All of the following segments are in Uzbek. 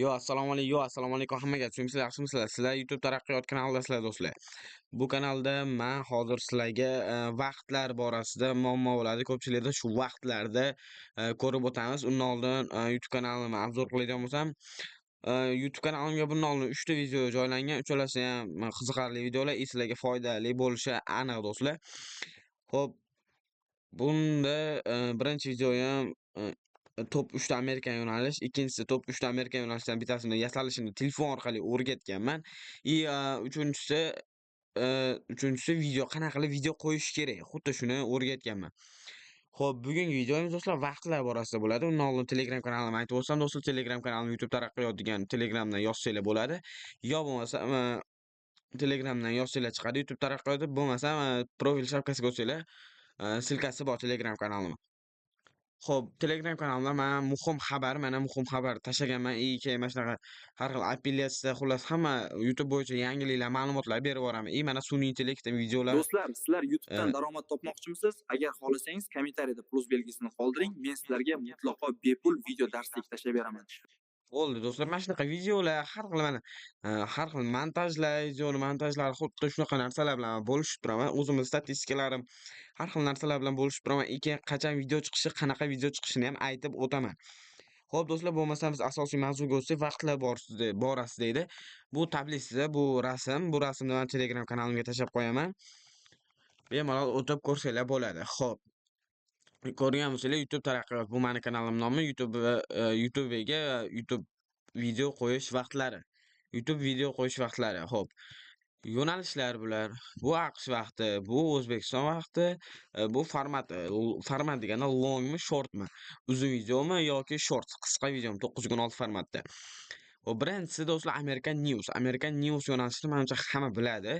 Assalomu alaykum hammaga. Sizlar yaxshimisizlar? Sizlar YouTube taraqqiyot kanalidasizlar do'stlar. Bu kanalda men hozir sizlarga vaqtlar borasida muammo bo'ladi. Ko'pchilikda shu vaqtlarda ko'rib o'tamiz. Undan oldin YouTube kanalimni obzor qiladigan bo'lsam, YouTube kanalimga bundan oldin 3 ta video joylangan. Uchalasi ham qiziqarli videolar, sizlarga foydali bo'lishi aniq do'stlar. Xo'p, bunda birinchi videoyam top 3 ta Amerika yo'nalish, ikkinchisi top 3 ta Amerika yo'nalishlaridan bittasini yasalishini telefon orqali o'rgatganman. Uchinchisi video qanaqa qilib video qo'yish kerak, xuddi shuni o'rgatganman. Xo'p, bugungi videomiz do'stlar vaqtlar borasida bo'ladi. Undan oldin Telegram kanalimni aytib o'tsam do'stlar, Telegram kanalim YouTube taraqqiyot degan Telegramdan yozsanglar bo'ladi. Yo bo'lmasa Telegramdan yozsanglar chiqadi YouTube taraqqiyot, bo'lmasa profil shapkasiga o'tsanglar silkasi bor Telegram kanalim. Xo'p, Telegram kanalimda mana muhim xabar tashlaganman. Keyin mana shunaqa har xil apellyatsiya, xullas hamma YouTube bo'yicha yangiliklar, ma'lumotlar berib boraman. Mana sun'iy intellekt videolar. Do'stlar, sizlar YouTubedan daromad topmoqchimisiz? Agar xohlasangiz kommentariyada plus belgisini qoldiring. Men sizlarga mutlaqo bepul video darslik tashlab beraman. Bo'ldi do'stlar, mana shunaqa videolar, har xil montajlar, videoni montajlari xuddi shunaqa narsalar bilan bo'lishib turaman. O'zimning statistikalarim har xil narsalar bilan bo'lishib turaman. Keyin qachon video chiqishi, qanaqa video chiqishini ham aytib o'taman. Xo'p do'stlar, bo'lmasa biz asosiy mavzuga o'tsak, vaqtlar borasida edi. Bu tablitsada bu rasmni men Telegram kanalimga tashlab qo'yaman. Bemalol o'tib ko'rsanglar bo'ladi. Xo'p, ko'rgan bo'lsanglar, YouTube taraqqiyot, bu meni kanalim nomi. YouTube'ga YouTube video qo'yish vaqtlari. YouTube video qo'yish vaqtlari. Xo'p, yo'nalishlar bular. Bu AQSh vaqti, bu O'zbekiston vaqti, bu format degani longmi, shortmi? Uzun videomi yoki short, qisqa videomi 9x16 formatda. Xo'p, birinchisi do'stlar American News. American News yo'nalishini menimcha hamma biladi.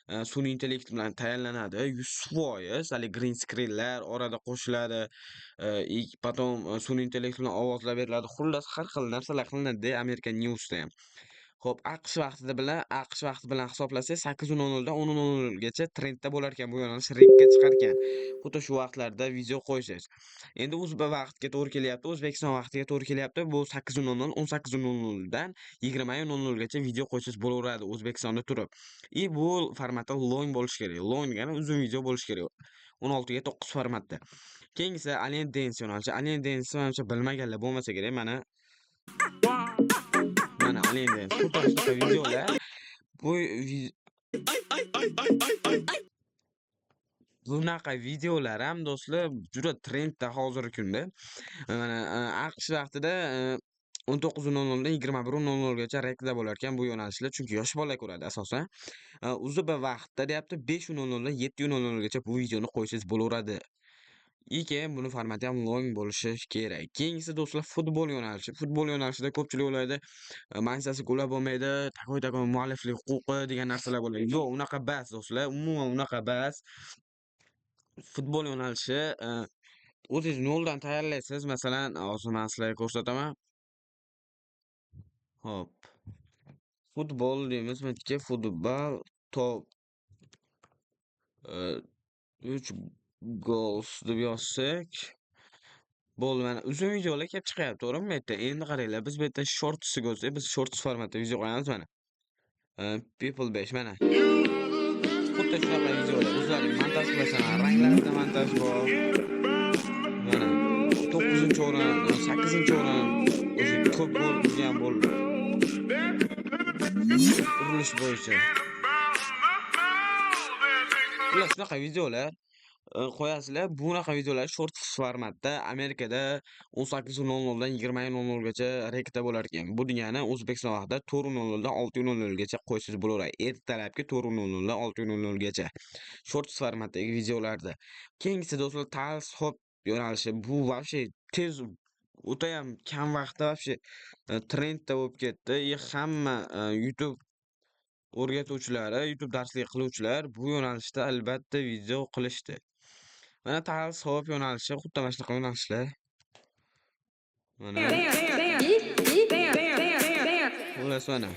Sun'iy intellekt bilan tayyorlanadi 100%, hali green screenlar orada qo'shiladi, potom sun'iy intellekt bilan ovozlar beriladi. Xullas har xil narsalar qilinadi American Newsda ham. Xo'p, AQSh vaqti bilan hisoblasak 8:00 dan 10:00 gacha trendda bo'lar ekan, bu yo'nalish rekka chiqar ekan. Xuddi shu vaqtlarda video qo'ysiz. Endi o'zbek vaqtiga to'g'ri kelyapti, O'zbekiston vaqtiga to'g'ri kelyapti. Bu 8:00 18:00 dan 20:00 gacha video qo'ysiz bo'laveradi O'zbekistonda turib. Bu formatda long bo'lishi kerak. Long degani uzun video bo'lishi kerak. 16:9 formatda. Keyingisi Alien Dance yo'nalishi. Alien Dance menimcha bilmaganlar bo'lmasa kerak. Mana Alien Dance. Xuddi shunaqa videolar. Bunaqa videolar ham do'stlar juda trendda hozirgi kunda. Mana AQSh vaqtida 19:00 dan 21:00 gacha reklama bo'lar ekan bu yo'nalishlar, chunki yosh bolalar ko'radi asosan. UZB vaqtda deyapti 5:00 dan 7:00 gacha bu videoni qo'ysangiz bo'laveradi. Keyin buni formati ham long bo'lishi kerak. Keyingisi do'stlar futbol yo'nalishi. Futbol yo'nalishida ko'pchilik o'ylaydi, Manchester gollar bo'lmaydi, takoy mualliflik huquqi degan narsalar bo'ladi. Yo'q, unaqa bas do'stlar, umuman unaqa bas. Futbol yo'nalishi o'zingiz noldan tayyorlaysiz. Masalan, hozir men sizlarga ko'rsataman. Hop. Futbol deymiz, menga futbol top 3 goals deb yozsak bo'ldi. Mana uzun videolar kelib chiqyapti, to'g'rimi bu yerda? Endi qaranglar, biz bu yerda shortsiga o'tsak, biz shorts formatda video qo'yamiz mana. People 5 mana. Xuddi shunaqa videolar. O'zlaring montaj qilasan, ranglarda montaj bor. Mana 9-o'rin, 8-o'rin o'sha ko'p gol urgan bo'ldi. Urilish bo'yicha. Bular shunaqa videolar qo'yasizlar. Bunaqa videolar shorts formatda Amerikada 18:00 dan 20:00 gacha reklama bo'lar ekan. Bu degani O'zbekiston vaqtida 4:00 dan 6:00 gacha qo'ysangiz bo'laveradi. Ertalabki 4:00 dan 6:00 gacha shorts formatdagi videolarda. Keyingisi do'stlar tals hop yo'nalishi. Bu вообще tez o'ta ham kam vaqtda вообще trendda bo'lib ketdi. Hamma YouTube o'rgatuvchilari, YouTube darslik qiluvchilar bu yo'nalishda albatta video qilishdi. Mana tals hop yo'nalishi, xuddi mana shunaqa yo'nalishlar. Mana. Xullas mana.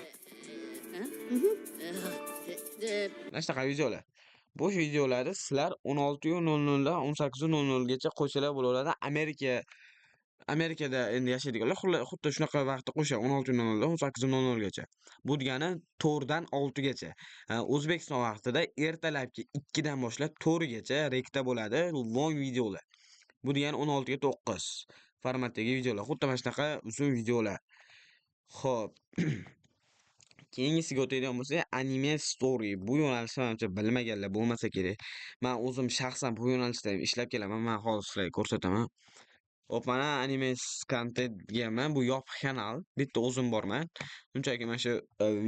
Mana shunaqa videolar. Bu videolarni sizlar 16:00 dan 18:00 gacha qo'ysalar bo'laveradi. Amerika Amerikada endi yashaydiganlar xuddi shunaqa vaqtda qo'shadi 16:00 dan 18:00 gacha. Bu degani 4 dan 6 gacha. O'zbekiston vaqtida ertalabki 2 dan boshlab 4 gacha rekda bo'ladi long videolar. Bu degani 16 ga 9 formatdagi videolar. Xuddi mana shunaqa uzun videolar. Xo'p. Keyingisiga o'tadigan bo'lsak, anime story. Bu yo'nalishni menimcha bilmaganlar bo'lmasa kerak. Men o'zim shaxsan bu yo'nalishda ishlab kelaman. Men hozir sizlarga ko'rsataman. Hop, mana anime content deganman. Bu yopiq kanal. Bitta o'zim borman. Shunchaki mana shu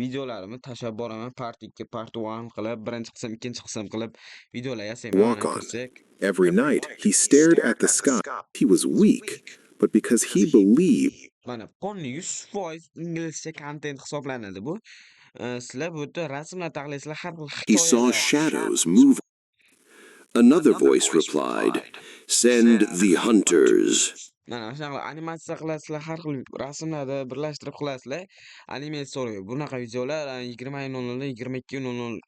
videolarimni tashlab boraman. Part 2, part 1 qilib, birinchi qism, ikkinchi qism qilib videolar yasayman. Walk Mana on. ko'rsak. Every night he stared at the sky. He was weak, but because he believed Mana qonli 100% inglizcha content hisoblanadi bu. Sizlar bu yerda rasmlar taxlaysizlar, har xil he saw hikoyalar. shadows move. Another voice replied, "Send the hunters." Mana shunaqa animatsiya qilasizlar, har xil rasmlarni birlashtirib qilasizlar. Anime story. Bunaqa videolar 20:00 dan 22:00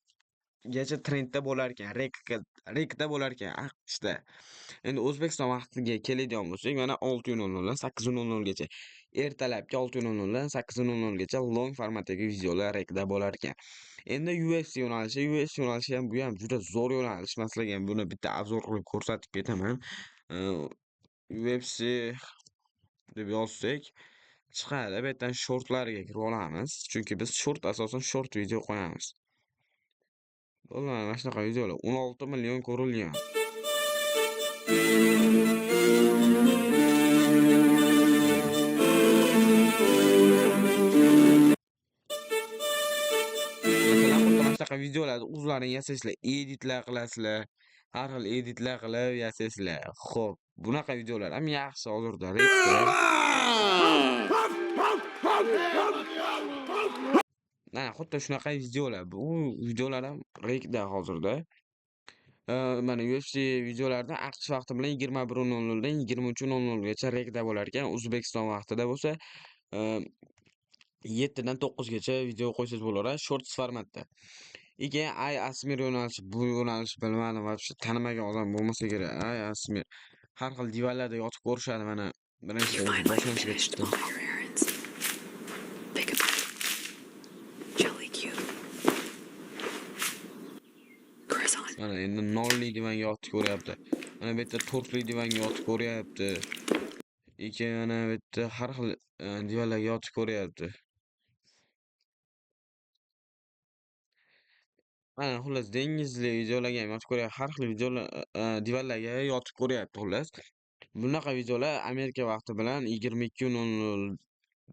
gacha trendda bo'lar ekan, rekda bo'lar ekan AQShda. Endi O'zbekiston vaqtiga keladigan bo'lsak, mana 6:00 dan 8:00 gacha. Ertalabki 6:00 dan 8:00 gacha long formatdagi videolar rekda bo'lar ekan. Endi UFC yo'nalishi ham bu ham juda zo'r yo'nalish. Men sizlarga ham buni bitta obzor qilib ko'rsatib ketaman. UFC deb yozsak chiqadi. Bu yerdan shortlarga kirib olamiz. Chunki biz asosan short video qo'yamiz. Bo'ldi, mana shunaqa videolar 16 million ko'rilgan. Masalan, xuddi mana shunaqa videolarni o'zlaring yasaysizlar, editlar qilasizlar. Har xil editlar qilib yasaysizlar. Xo'p, bunaqa videolar ham yaxshi hozirda rekda. Mana xuddi shunaqa videolar. Bu videolar ham rekda hozirda. Mana UFC videolarida AQSh vaqti bilan 21:00 dan 23:00 gacha rekda bo'lar ekan. O'zbekiston vaqtida bo'lsa 7 dan 9 gacha video qo'ysangiz bo'laveradi, shorts formatda. Keyin Ay Asmir yo'nalishi, bu yo'nalish bilmadim, вообще tanimagan odam bo'lmasa kerak. Ay Asmir har xil divanlarda yotib ko'rishadi. Mana birinchi boshlanishiga chiqdi. Mana endi nolli divanga yotib ko'ryapti. Mana bu yerda to'rtli divanga yotib ko'ryapti. Keyin mana bu yerda har xil divanlarga yotib ko'ryapti. Mana xullas dengizli videolarga ham yotib ko'ryapti. Har xil videolar divanlarga yotib ko'ryapti xullas. Bunaqa videolar Amerika vaqti bilan 22:00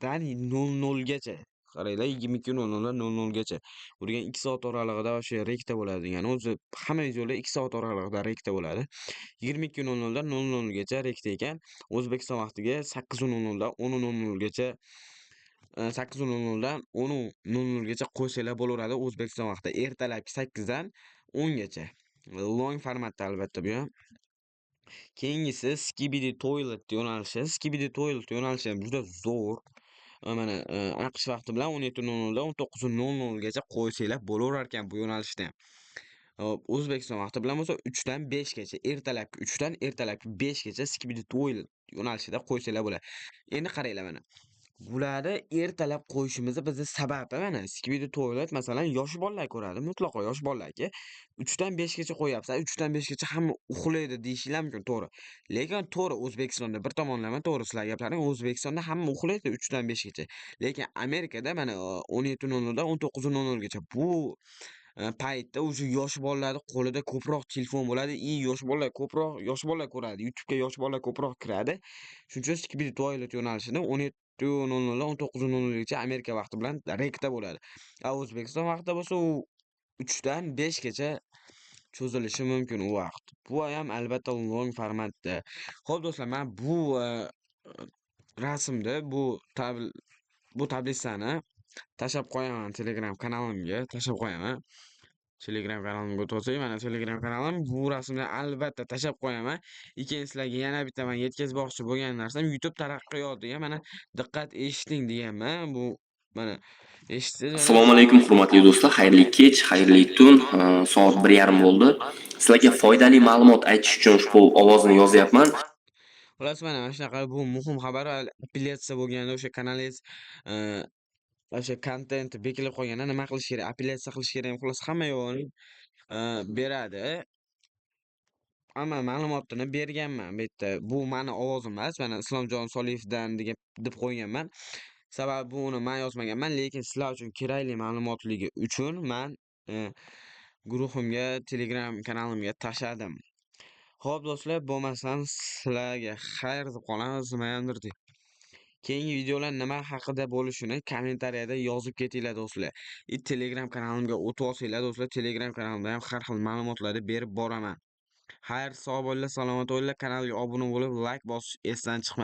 dan 00 gacha. Qaranglar, 22:00 dan 00 gacha. Bu degan 2 soat oralig'ida o'sha rekda bo'ladi degani. O'zi hamma videolar 2 soat oralig'ida rekda bo'ladi. 22:00 dan 00 gacha rekda ekan. O'zbekiston vaqtiga 8:00 dan 10:00 gacha 8:00 dan 10:00 gacha qo'ysanglar bo'laveradi O'zbekiston vaqtida. Ertalabki 8 dan 10 gacha. Long formatda albatta bu ham. Keyingisi Skibidi Toilet yo'nalishi. Skibidi Toilet yo'nalishi ham juda zo'r. Mana AQSh vaqti bilan 17:00 dan 19:00 gacha qo'ysanglar bo'laverar ekan bu yo'nalishda ham. Hop, O'zbekiston vaqti bilan bo'lsa 3 dan 5 gacha, ertalabki 3 dan ertalabki 5 gacha Skibidi Toilet yo'nalishida qo'ysanglar bo'ladi. Endi qaranglar mana. Bularni ertalab qo'yishimizni bizni sababi mana Skibidi Toilet masalan yosh bolalar ko'radi, mutlaqo yosh bolalarga 3 dan 5 gacha qo'yapsan, 3 dan 5 gacha hamma uxlaydi deyishinglar mumkin, to'g'ri. Lekin to'g'ri O'zbekistonda bir tomonlama to'g'ri sizlar gaplaring, O'zbekistonda hamma uxlaydi 3 dan 5 gacha. Lekin Amerikada mana 17:00 dan 19:00 gacha bu paytda o'sha yosh bolalarni qo'lida ko'proq telefon bo'ladi, yosh bolalar ko'radi. YouTube'ga yosh bolalar ko'proq kiradi. Shuning uchun Skibidi Toilet yo'nalishini 17:00 dan 19:00 gacha Amerika vaqti bilan rekda bo'ladi. O'zbekiston vaqtida bo'lsa u 3 dan 5 gacha cho'zilishi mumkin u vaqt. Bu ham albatta long formatda. Xo'p do'stlar, men bu rasmni, bu tablitsani tashlab qo'yaman Telegram kanalimga, tashlab qo'yaman. Telegram kanalimga o'tib olsak, mana Telegram kanalim, bu rasmni albatta tashlab qo'yaman. Keyin sizlarga yana bitta men yetkazmoqchi bo'lgan narsam YouTube taraqqiyotiga mana diqqat eshiting deganman. Bu mana eshitdingiz. Assalomu alaykum hurmatli do'stlar, xayrli kech, xayrli tun. Soat 1:30 bo'ldi. Sizlarga foydali ma'lumot aytish uchun ushbu ovozni yozyapman. Xullas mana shunaqa bu muhim xabar apellyatsiya bo'lganda o'sha kanalingiz o'sha kontent bekilib qolganda nima qilish kerak? Apellyatsiya qilish kerak. Xullas hamma yo'g'ini beradi. Hamma ma'lumotini berganman bu yerda. Bu mani ovozim emas. Mana Islomjon Soliyevdan deb qo'yganman. Sababi buni men yozmaganman, lekin sizlar uchun kerakli ma'lumotligi uchun men guruhimga, Telegram kanalimga tashladim. Xo'p do'stlar, bo'lmasam sizlarga xayr deb qolamiz, nimadir deb. Keyingi videolar nima haqida bo'lishini kommentariyada yozib ketinglar do'stlar. Telegram kanalimga o'tib olsanglar do'stlar, Telegram kanalimda ham har xil ma'lumotlarni berib boraman. Xayr, sog' bo'linglar, salomat bo'linglar, kanalga obuna bo'lib, like bosish esdan chiqmang.